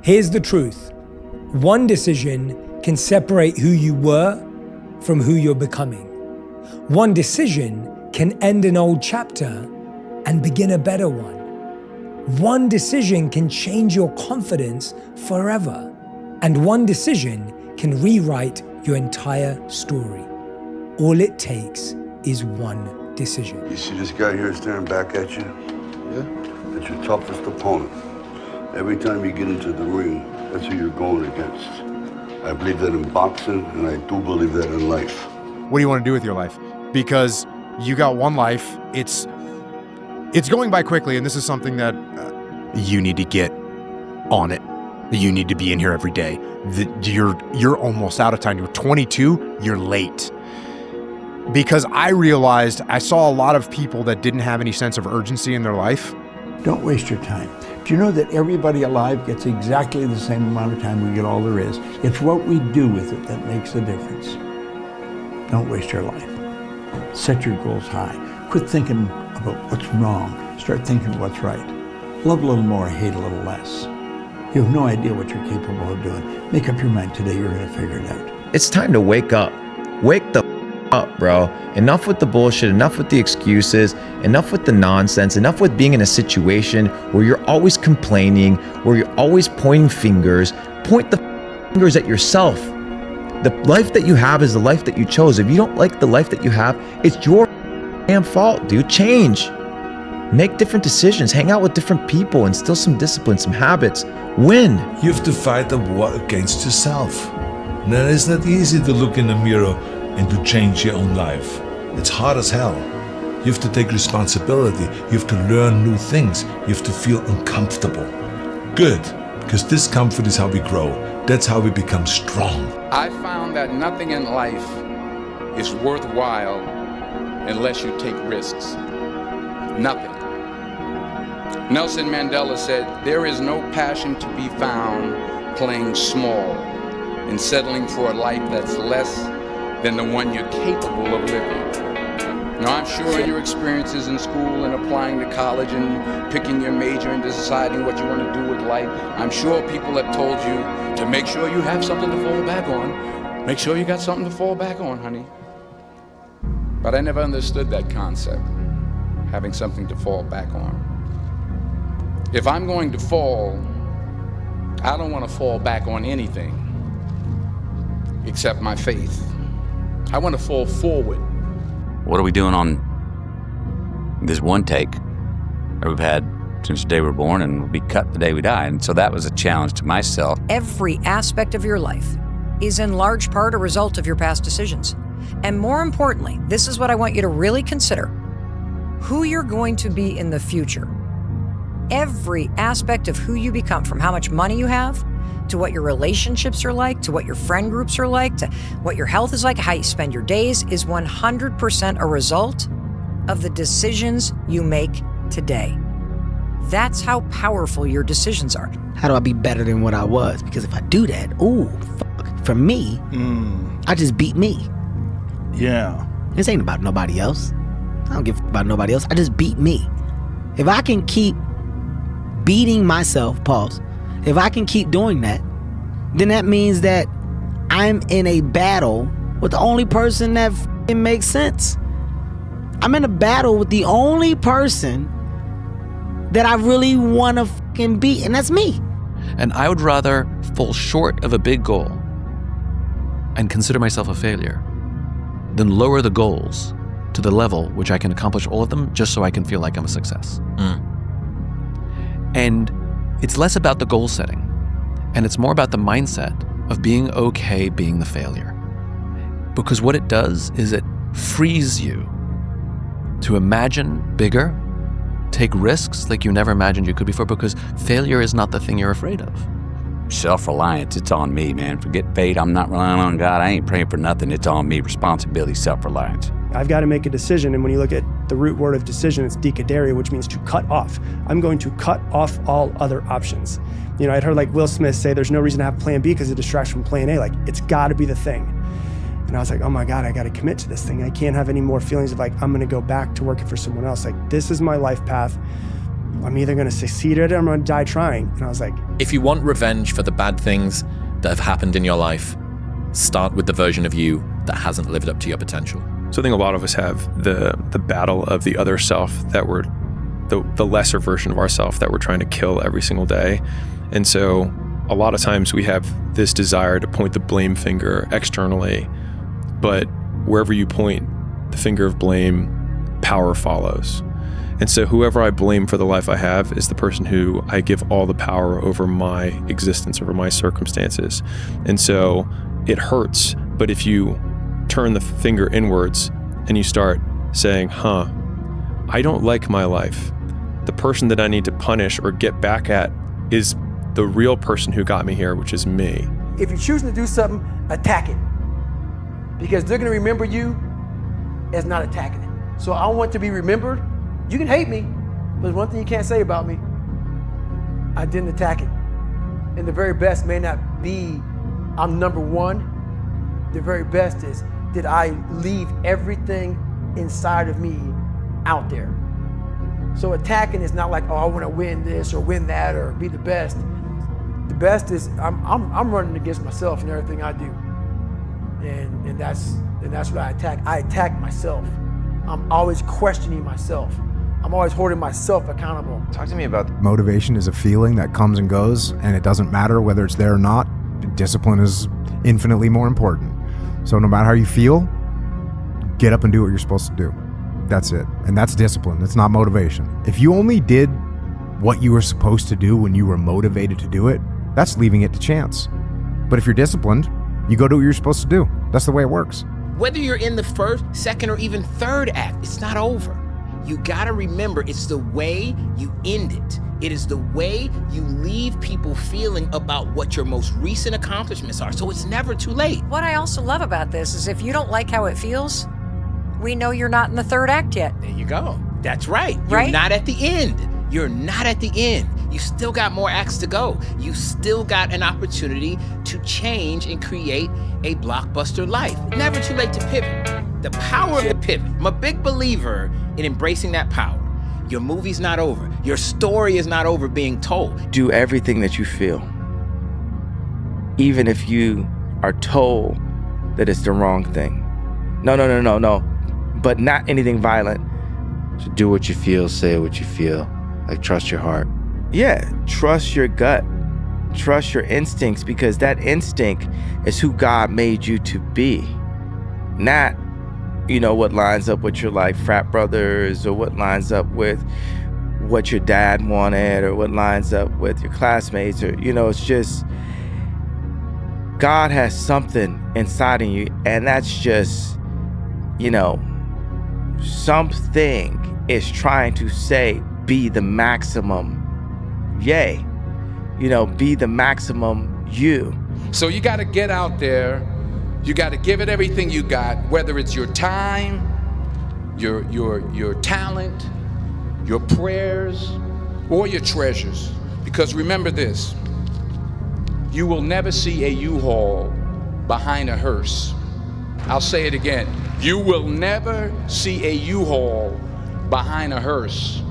Here's the truth. One decision can separate who you were from who you're becoming. One decision can end an old chapter and begin a better one. One decision can change your confidence forever. And one decision can rewrite your entire story. All it takes is one decision. You see this guy here staring back at you? Yeah. That's your toughest opponent. Every time you get into the ring, that's who you're going against. I believe that in boxing, and I do believe that in life. What do you want to do with your life? Because you got one life. It's going by quickly, and this is something that you need to get on it. You need to be in here every day. You're almost out of time. You're 22, you're late. Because I realized I saw a lot of people that didn't have any sense of urgency in their life. Don't waste your time. Do you know that everybody alive gets exactly the same amount of time we get all there is? It's what we do with it that makes the difference. Don't waste your life. Set your goals high. Quit thinking about what's wrong. Start thinking what's right. Love a little more, hate a little less. You have no idea what you're capable of doing. Make up your mind today, you're gonna figure it out. It's time to wake up. Wake the up, bro. Enough with the bullshit, enough with the excuses, enough with the nonsense, enough with being in a situation where you're always complaining, where you're always pointing fingers. Point the fingers at yourself. The life that you have is the life that you chose. If you don't like the life that you have, it's your damn fault, dude. Change. Make different decisions. Hang out with different people. Instill some discipline, some habits. Win. You have to fight a war against yourself. Now, it's not easy to look in the mirror and to change your own life. It's hard as hell. You have to take responsibility. You have to learn new things. You have to feel uncomfortable. Good, because discomfort is how we grow. That's how we become strong. I found that nothing in life is worthwhile unless you take risks. Nothing. Nelson Mandela said, "There is no passion to be found playing small and settling for a life that's less than the one you're capable of living." Now, I'm sure in your experiences in school and applying to college and picking your major and deciding what you want to do with life, I'm sure people have told you to make sure you have something to fall back on. Make sure you got something to fall back on, honey. But I never understood that concept, having something to fall back on. If I'm going to fall, I don't want to fall back on anything except my faith. I want to fall forward. What are we doing on this one take that we've had since the day we were born and will be cut the day we die? And so that was a challenge to myself. Every aspect of your life is in large part a result of your past decisions. And more importantly, this is what I want you to really consider: who you're going to be in the future. Every aspect of who you become, from how much money you have, to what your relationships are like, to what your friend groups are like, to what your health is like, how you spend your days, is 100% a result of the decisions you make today. That's how powerful your decisions are. How do I be better than what I was? Because if I do that, for me, I just beat me. Yeah. This ain't about nobody else. I don't give a about nobody else. I just beat me. If I can keep beating myself, if I can keep doing that, then that means that I'm in a battle with the only person that makes sense. I'm in a battle with the only person that I really want to beat, and that's me. And I would rather fall short of a big goal and consider myself a failure than lower the goals to the level which I can accomplish all of them just so I can feel like I'm a success. And it's less about the goal setting, and it's more about the mindset of being okay being the failure. Because what it does is it frees you to imagine bigger, take risks like you never imagined you could before, because failure is not the thing you're afraid of. Self-reliance, it's on me, man. Forget fate, I'm not relying on God, I ain't praying for nothing, it's on me. Responsibility, self-reliance. I've got to make a decision, and when you look at the root word of decision, it's dikaderia, which means to cut off. I'm going to cut off all other options. You know, I'd heard like Will Smith say there's no reason to have plan B because it distracts from plan A. Like, it's got to be the thing. And I was like, oh my God, I got to commit to this thing. I can't have any more feelings of like, I'm going to go back to working for someone else. Like, this is my life path. I'm either going to succeed at it or I'm going to die trying. And I was like, If you want revenge for the bad things that have happened in your life, start with the version of you that hasn't lived up to your potential. So I think a lot of us have the battle of the other self, that we're the lesser version of ourself that we're trying to kill every single day. And so a lot of times we have this desire to point the blame finger externally, but wherever you point the finger of blame, power follows. And so whoever I blame for the life I have is the person who I give all the power over my existence, over my circumstances. And so it hurts, but if you turn the finger inwards and you start saying, I don't like my life. The person that I need to punish or get back at is the real person who got me here, which is me. If you're choosing to do something, attack it. Because they're gonna remember you as not attacking it. So I want to be remembered. You can hate me, but there's one thing you can't say about me. I didn't attack it. And the very best may not be I'm number one. The very best is, did I leave everything inside of me out there? So attacking is not like, I want to win this or win that or be the best. The best is I'm running against myself in everything I do, and that's what I attack. I attack myself. I'm always questioning myself. I'm always holding myself accountable. Talk to me about motivation is a feeling that comes and goes, and it doesn't matter whether it's there or not. Discipline is infinitely more important. So no matter how you feel, get up and do what you're supposed to do. That's it. And that's discipline. It's not motivation. If you only did what you were supposed to do when you were motivated to do it, that's leaving it to chance. But if you're disciplined, you go do what you're supposed to do. That's the way it works. Whether you're in the first, second, or even third act, it's not over. You gotta remember, it's the way you end it. It is the way you leave people feeling about what your most recent accomplishments are. So it's never too late. What I also love about this is if you don't like how it feels, we know you're not in the third act yet. There you go. That's right. You're not at the end. You're not at the end. You still got more acts to go. You still got an opportunity to change and create a blockbuster life. Never too late to pivot. The power of the pivot. I'm a big believer in embracing that power. Your movie's not over. Your story is not over being told. Do everything that you feel, even if you are told that it's the wrong thing. No. But not anything violent. So do what you feel, say what you feel. Like, trust your heart. Yeah, trust your gut. Trust your instincts, because that instinct is who God made you to be. Not, what lines up with your frat brothers, or what lines up with what your dad wanted, or what lines up with your classmates, or, it's just, God has something inside of you, and that's just, something is trying to say, be the maximum yay. Be the maximum you. So you got to get out there. You got to give it everything you got, whether it's your time, your talent, your prayers, or your treasures. Because remember this, you will never see a U-Haul behind a hearse. I'll say it again. You will never see a U-Haul behind a hearse.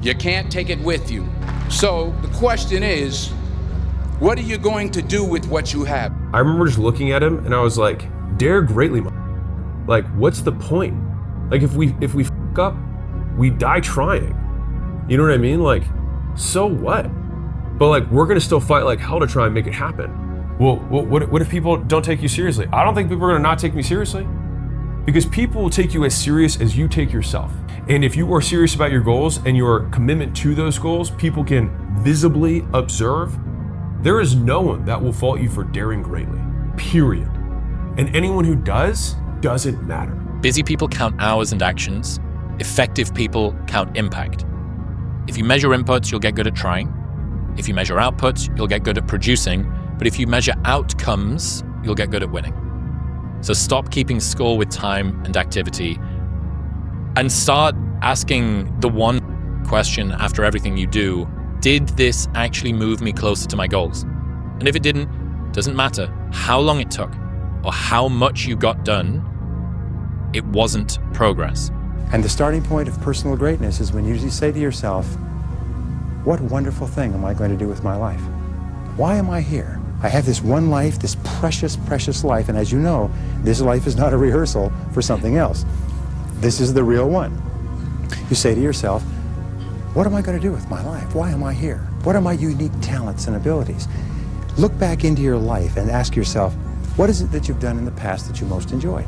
You can't take it with you. So the question is, what are you going to do with what you have? I remember just looking at him and I was like, dare greatly. Like, what's the point? Like, if we f up, we die trying. You know what I mean? Like, so what? But like, we're gonna still fight like hell to try and make it happen. Well, what if people don't take you seriously? I don't think people are gonna not take me seriously, because people will take you as serious as you take yourself. And if you are serious about your goals and your commitment to those goals, people can visibly observe. There is no one that will fault you for daring greatly, period. And anyone who does, doesn't matter. Busy people count hours and actions. Effective people count impact. If you measure inputs, you'll get good at trying. If you measure outputs, you'll get good at producing. But if you measure outcomes, you'll get good at winning. So stop keeping score with time and activity, and start asking the one question after everything you do: did this actually move me closer to my goals? And if it didn't, doesn't matter how long it took or how much you got done, it wasn't progress. And the starting point of personal greatness is when you say to yourself, what wonderful thing am I going to do with my life? Why am I here? I have this one life, this precious, precious life, and as you know, this life is not a rehearsal for something else. This is the real one. You say to yourself, what am I going to do with my life? Why am I here? What are my unique talents and abilities? Look back into your life and ask yourself, what is it that you've done in the past that you most enjoyed?